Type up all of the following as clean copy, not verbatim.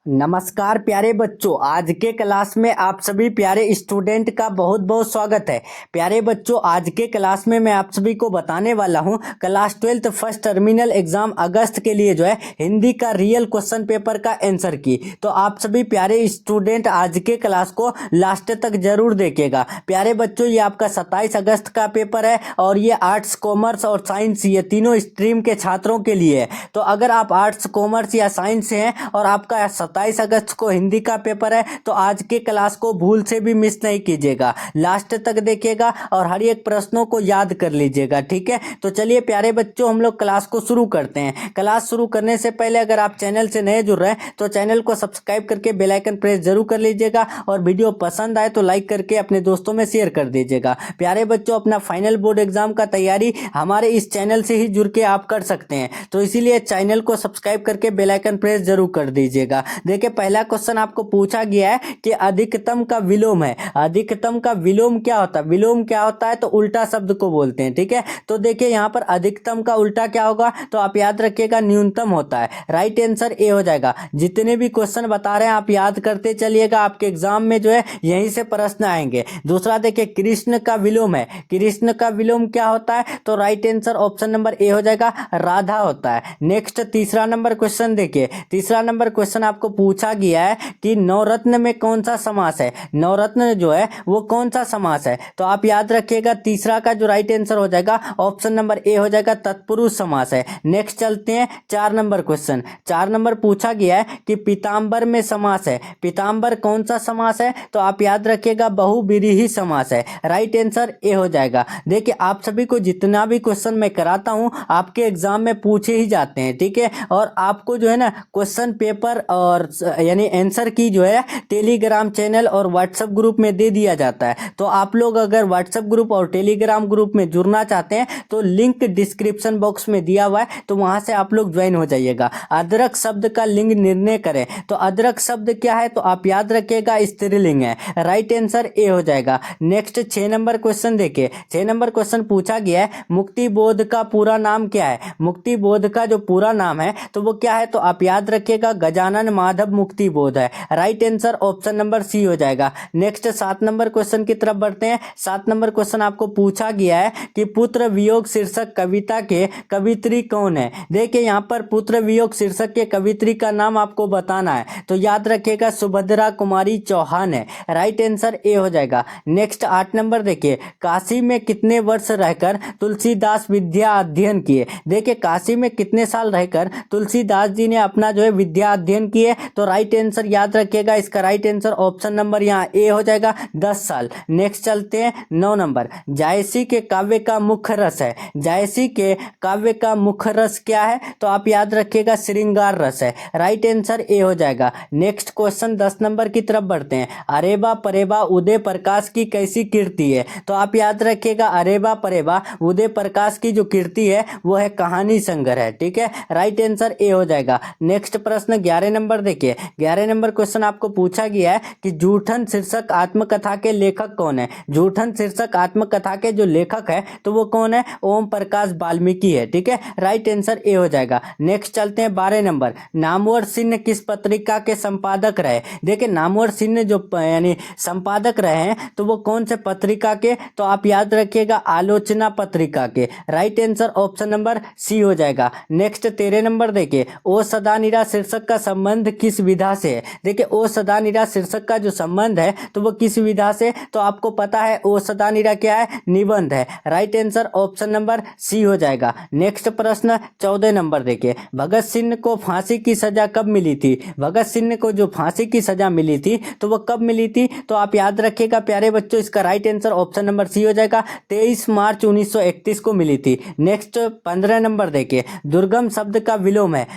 नमस्कार प्यारे बच्चों, आज के क्लास में आप सभी प्यारे स्टूडेंट का बहुत बहुत स्वागत है। प्यारे बच्चों, आज के क्लास में मैं आप सभी को बताने वाला हूं क्लास 12 फर्स्ट टर्मिनल एग्जाम अगस्त के लिए जो है हिंदी का रियल क्वेश्चन पेपर का आंसर की। तो आप सभी प्यारे स्टूडेंट आज के क्लास को लास्ट तक जरूर देखिएगा। प्यारे बच्चों, ये आपका 27 अगस्त का पेपर है और ये आर्ट्स, कॉमर्स और साइंस ये तीनों स्ट्रीम के छात्रों के लिए है। तो अगर आप आर्ट्स, कॉमर्स या साइंस से हैं और आपका 27 अगस्त को हिंदी का पेपर है तो आज के क्लास को भूल से भी मिस नहीं कीजिएगा, लास्ट तक देखिएगा और हर एक प्रश्नों को याद कर लीजिएगा। ठीक है, तो चलिए प्यारे बच्चों, हम लोग क्लास को शुरू करते हैं। क्लास शुरू करने से पहले अगर आप चैनल से नए जुड़ रहे हैं तो चैनल को सब्सक्राइब करके बेल आइकन प्रेस जरूर कर लीजिएगा और वीडियो पसंद आए तो लाइक करके अपने दोस्तों में शेयर कर दीजिएगा। प्यारे बच्चों, अपना फाइनल बोर्ड एग्जाम का तैयारी हमारे इस चैनल से ही जुड़ के आप कर सकते हैं, तो इसीलिए चैनल को सब्सक्राइब करके बेल आइकन प्रेस जरूर कर दीजिएगा। देखिए, पहला क्वेश्चन आपको पूछा गया है कि अधिकतम का विलोम है। अधिकतम का विलोम क्या होता है? विलोम क्या होता है? तो उल्टा शब्द को बोलते हैं। ठीक है, तो देखिए यहाँ पर अधिकतम का उल्टा क्या होगा? तो आप याद रखिएगा, न्यूनतम होता है। राइट आंसर ए हो जाएगा। जितने भी क्वेश्चन बता रहे हैं आप याद करते चलिएगा, आपके एग्जाम में जो है यहीं से प्रश्न आएंगे। दूसरा देखिए, कृष्ण का विलोम है। कृष्ण का विलोम क्या होता है? तो right answer option number A हो जाएगा, राधा होता है। नेक्स्ट तीसरा नंबर क्वेश्चन देखिए, तीसरा नंबर क्वेश्चन आपको पूछा गया है कि नवरत्न में कौन सा समास है? नवरत्न जो है वो कौन सा समास है? तो आप याद रखिएगा, तीसरा का जो राइट आंसर हो जाएगा ऑप्शन नंबर ए हो जाएगा, तत्पुरुष समास है। नेक्स्ट चलते हैं 4 नंबर क्वेश्चन। 4 नंबर पूछा गया है कि पीताम्बर में समास है। पीताम्बर कौन सा समास है? तो आप याद रखिएगा, बहुव्रीहि समास है। राइट आंसर ए हो जाएगा। देखिए, आप सभी को जितना भी क्वेश्चन मैं कराता हूं आपके एग्जाम में पूछे ही जाते हैं। ठीक है, और आपको जो है ना क्वेश्चन पेपर और यानी आंसर की जो है टेलीग्राम चैनल और व्हाट्सएप ग्रुप में दे दिया जाता है। तो आप लोग अगर व्हाट्सएप ग्रुप और टेलीग्राम ग्रुप में जुड़ना चाहते हैं तो लिंक डिस्क्रिप्शन बॉक्स में दिया हुआ है, तो वहां से आप लोग ज्वाइन हो जाइएगा। अदरक शब्द का लिंग निर्णय करें, तो अदरक शब्द क्या है? तो आप याद रखिएगा, स्त्रीलिंग है। राइट आंसर ए हो जाएगा। नेक्स्ट 6 नंबर क्वेश्चन देखिए, 6 नंबर क्वेश्चन पूछा गया है मुक्ति बोध का पूरा नाम क्या है? मुक्ति बोध का जो पूरा नाम है तो वो क्या है? तो आप याद रखिएगा, गजानन माधव मुक्ति बोध है। Right answer option number C हो जाएगा। नेक्स्ट 7 नंबर क्वेश्चन की तरफ बढ़ते हैं। 7 नंबर क्वेश्चन आपको पूछा गया है कि पुत्र वियोग शीर्षक कविता के कवित्री कौन है? देखिए, यहाँ पर पुत्र वियोग शीर्षक के कवित्री का नाम आपको बताना है, तो याद रखिएगा, सुभद्रा कुमारी चौहान है। राइट आंसर ए हो जाएगा। नेक्स्ट 8 नंबर देखिए, काशी में कितने वर्ष रहकर तुलसीदास विद्या अध्ययन किए? देखिए, काशी में कितने साल रहकर तुलसीदास जी ने अपना जो है विद्या अध्ययन किए? तो राइट आंसर याद रखिएगा, इसका राइट आंसर ऑप्शन नंबर यहाँ ए हो जाएगा, 10 साल। नेक्स्ट चलते हैं 9 नंबर। जायसी के काव्य का मुख्य रस है। जायसी के काव्य का मुख्य रस क्या है? तो आप याद रखिएगा, श्रृंगार रस है। राइट आंसर ए हो जाएगा। नेक्स्ट क्वेश्चन 10 नंबर की तरफ बढ़ते हैं। अरेबा परेबा उदय प्रकाश की कैसी कीर्ति है? तो आप याद रखिएगा, अरेबा परेबा उदय प्रकाश की जो कीर्ति है वो है कहानी संग्रह है। ठीक है, राइट आंसर ए हो जाएगा। नेक्स्ट प्रश्न 11 नंबर देखिए, 11 नंबर क्वेश्चन आपको पूछा गया है कि जूठन शीर्षक आत्मकथा के लेखक कौन है? जूठन शीर्षक आत्मकथा के जो लेखक है तो वो कौन है? ओम प्रकाश वाल्मीकि है। ठीक है, राइट आंसर ए हो जाएगा। नेक्स्ट चलते हैं 12 नंबर। नामवर सिन्हा किस पत्रिका के संपादक रहे? देखिए, नामवर सिन्हा जो यानी संपादक रहे हैं तो वो कौन से पत्रिका के? तो आप याद रखिएगा, आलोचना पत्रिका के। Right answer option number C हो जाएगा। नेक्स्ट 13 नंबर देखिए, ओ सदा निरा शीर्षक का संबंध किस विधा से है? देखिए, ओ सदा निरा शीर्षक का जो संबंध है तो वो किस विधा से? तो आपको पता है, ओ सदा निरा क्या है? निबंध है। Right answer option number C हो जाएगा। नेक्स्ट प्रश्न 14 नंबर देखिए, भगत सिंह को फांसी की सजा कब मिली थी? भगत सिंह को जो फांसी की सजा मिली थी तो वो कब मिली थी? तो आप याद रखिएगा प्यारे बच्चों, इसका right answer option number C हो जाएगा, 23 मार्च 1931 को मिली थी। नेक्स्ट 15 नंबर देखिए, दुर्गम शब्द का विलोम है।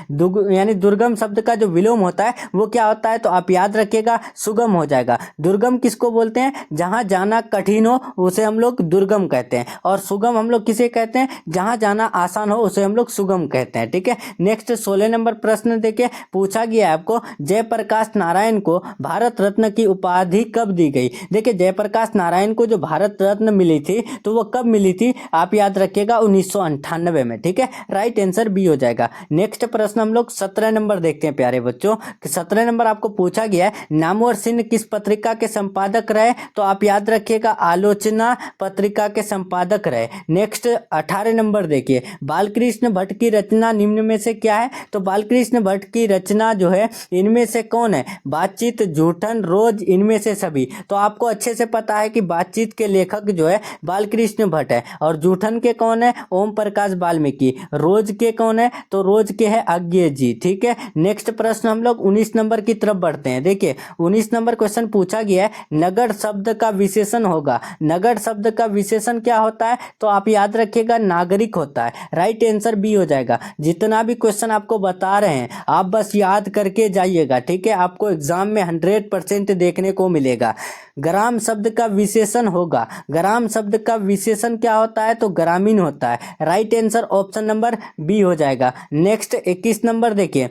यानी दुर्गम शब्द का जो विलोम होता है वो क्या होता है? तो आप याद रखिएगा, सुगम हो जाएगा। दुर्गम किसको बोलते हैं? जहां जाना कठिन हो उसे हम लोग दुर्गम कहते हैं, और सुगम हम लोग किसे कहते हैं? जहां जाना आसान हो उसे हम लोग सुगम कहते हैं। ठीक है, नेक्स्ट 16 नंबर प्रश्न देखिए, पूछा गया है आपको, जयप्रकाश नारायण को भारत रत्न की उपाधि कब दी गई? देखिए, जयप्रकाश नारायण को जो भारत रत्न मिली थी तो वो कब मिली थी? आप याद रखिएगा, 1998 में। ठीक है, राइट आंसर बी हो जाएगा। नेक्स्ट प्रश्न हम लोग 17 नंबर देखते हैं प्यारे बच्चों। कि 17 नंबर आपको पूछा गया है नामवर सिंह किस पत्रिका के संपादक रहे, तो आप याद रखिएगा आलोचना पत्रिका के संपादक रहे। नेक्स्ट 18 नंबर देखिए, बालकृष्ण भट्ट की रचना निम्न में से क्या है, तो बालकृष्ण भट्ट की रचना जो है इनमें से कौन है, बातचीत, जूठन, रोज, इनमें से सभी। तो आपको अच्छे से पता है कि बातचीत के लेखक जो है बालकृष्ण भट्ट है, और जूठन के कौन है, ओम प्रकाश वाल्मीकि। रोज के कौन है, तो रोज के है अज्ञे जी। ठीक है, नेक्स्ट प्रश्न हम लोग 19 नंबर की तरफ बढ़ते हैं। देखिए 19 नंबर क्वेश्चन पूछा गया है नगर शब्द का विशेषण होगा। नगर शब्द का विशेषण क्या होता है, तो आप याद रखिएगा नागरिक होता है। राइट आंसर बी हो जाएगा। जितना भी क्वेश्चन आपको बता रहे हैं आप बस याद करके जाइएगा। ठीक है, आपको एग्जाम में 100% देखने को मिलेगा। ग्राम शब्द का विशेषण होगा। ग्राम शब्द का विशेषण क्या होता है, तो ग्रामीण होता है। Right answer option number B हो जाएगा। नेक्स्ट 21 नंबर देखिए,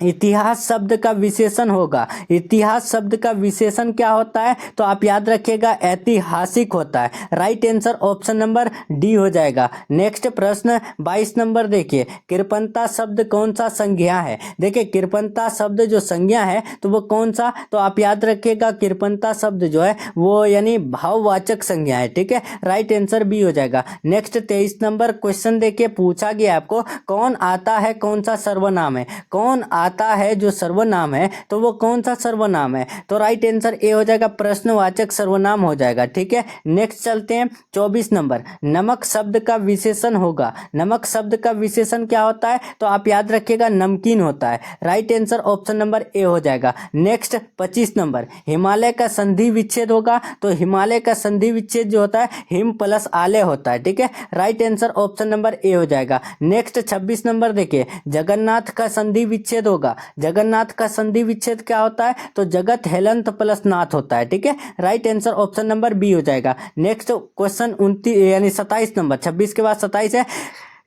इतिहास शब्द का विशेषण होगा। इतिहास शब्द का विशेषण क्या होता है, तो आप याद रखिएगा ऐतिहासिक होता है। Right answer option number D हो जाएगा। नेक्स्ट प्रश्न 22 नंबर देखिए, कृपणता शब्द कौन सा संज्ञा है। देखिए कृपणता शब्द जो संज्ञा है तो वो कौन सा, तो आप याद रखिएगा कृपणता शब्द जो है वो यानी भाववाचक संज्ञा है। ठीक है, राइट आंसर बी हो जाएगा। नेक्स्ट 23 नंबर क्वेश्चन देखिए, पूछा गया आपको कौन आता है कौन सा सर्वनाम है। कौन आता है जो सर्वनाम है तो वो कौन सा सर्वनाम है, तो राइट आंसर ए हो जाएगा, प्रश्नवाचक सर्वनाम हो जाएगा। ठीक है, नेक्स्ट चलते हैं 24 नंबर, नमक शब्द का विशेषण होगा। नमक शब्द का विशेषण क्या होता है, तो आप याद रखिएगा नमकीन होता है। Right answer option number A हो जाएगा। नेक्स्ट 25 नंबर, हिमालय का संधि विच्छेद होगा। तो हिमालय का संधि विच्छेद जो होता है हिम प्लस आलय होता है। ठीक है, right answer option number A हो जाएगा। नेक्स्ट 26 नंबर देखिए, जगन्नाथ का संधि विच्छेद होगा। जगन्नाथ का संधि विच्छेद क्या होता है, तो जगत हेलंत प्लस नाथ होता है। ठीक है, right answer option number B हो जाएगा। नेक्स्ट क्वेश्चन 29 यानी 27 नंबर, 26 के बाद 27 है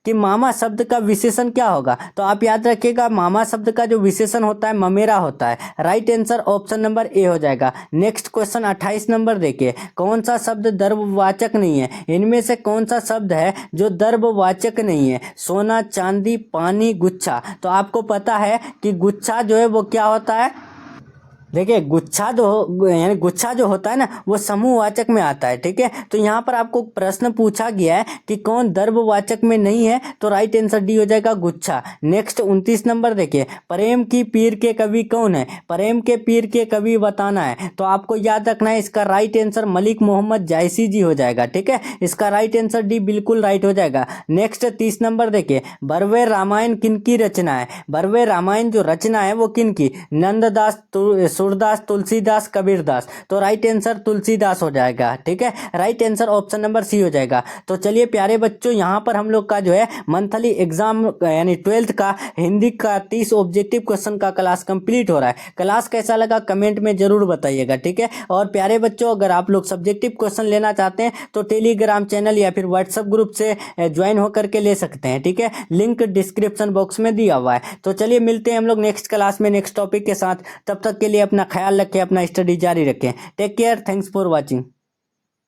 कि मामा शब्द का विशेषण क्या होगा, तो आप याद रखिएगा मामा शब्द का जो विशेषण होता है ममेरा होता है। Right answer option number A हो जाएगा। नेक्स्ट क्वेश्चन 28 नंबर देखिए, कौन सा शब्द द्रव्यवाचक नहीं है। इनमें से कौन सा शब्द है जो द्रव्यवाचक नहीं है, सोना, चांदी, पानी, गुच्छा। तो आपको पता है कि गुच्छा जो है वो क्या होता है, देखिए गुच्छा यानी गुच्छा जो होता है ना वो समूहवाचक में आता है। ठीक है, तो यहाँ पर आपको प्रश्न पूछा गया है कि कौन द्रव्यवाचक में नहीं है, तो राइट आंसर डी हो जाएगा गुच्छा। नेक्स्ट 29 नंबर देखिए, प्रेम की पीर के कवि कौन है। प्रेम के पीर के कवि बताना है, तो आपको याद रखना है इसका राइट आंसर मलिक मोहम्मद जायसी जी हो जाएगा। ठीक है, इसका राइट आंसर डी बिल्कुल राइट हो जाएगा। नेक्स्ट 30 नंबर देखिए, बरवे रामायण किन की रचना है। बरवे रामायण जो रचना है वो किन की, नंददास, सूरदास, तुलसीदास, कबीरदास। तो राइट आंसर तुलसीदास हो जाएगा। ठीक है, right answer option number C हो जाएगा। तो चलिए प्यारे बच्चों, यहाँ पर हम लोग का जो है मंथली एग्जाम यानी 12th का हिंदी का 30 ऑब्जेक्टिव क्वेश्चन का क्लास कंप्लीट हो रहा है। क्लास कैसा लगा कमेंट में जरूर बताइएगा। ठीक है, और प्यारे बच्चों अगर आप लोग सब्जेक्टिव क्वेश्चन लेना चाहते हैं तो टेलीग्राम चैनल या फिर व्हाट्सएप ग्रुप से ज्वाइन होकर के ले सकते हैं। ठीक है, लिंक डिस्क्रिप्शन बॉक्स में दिया हुआ है। तो चलिए मिलते हैं हम लोग नेक्स्ट क्लास में नेक्स्ट टॉपिक के साथ। तब तक के लिए अपना ख्याल रखें, अपना स्टडी जारी रखें। Take care, thanks for watching.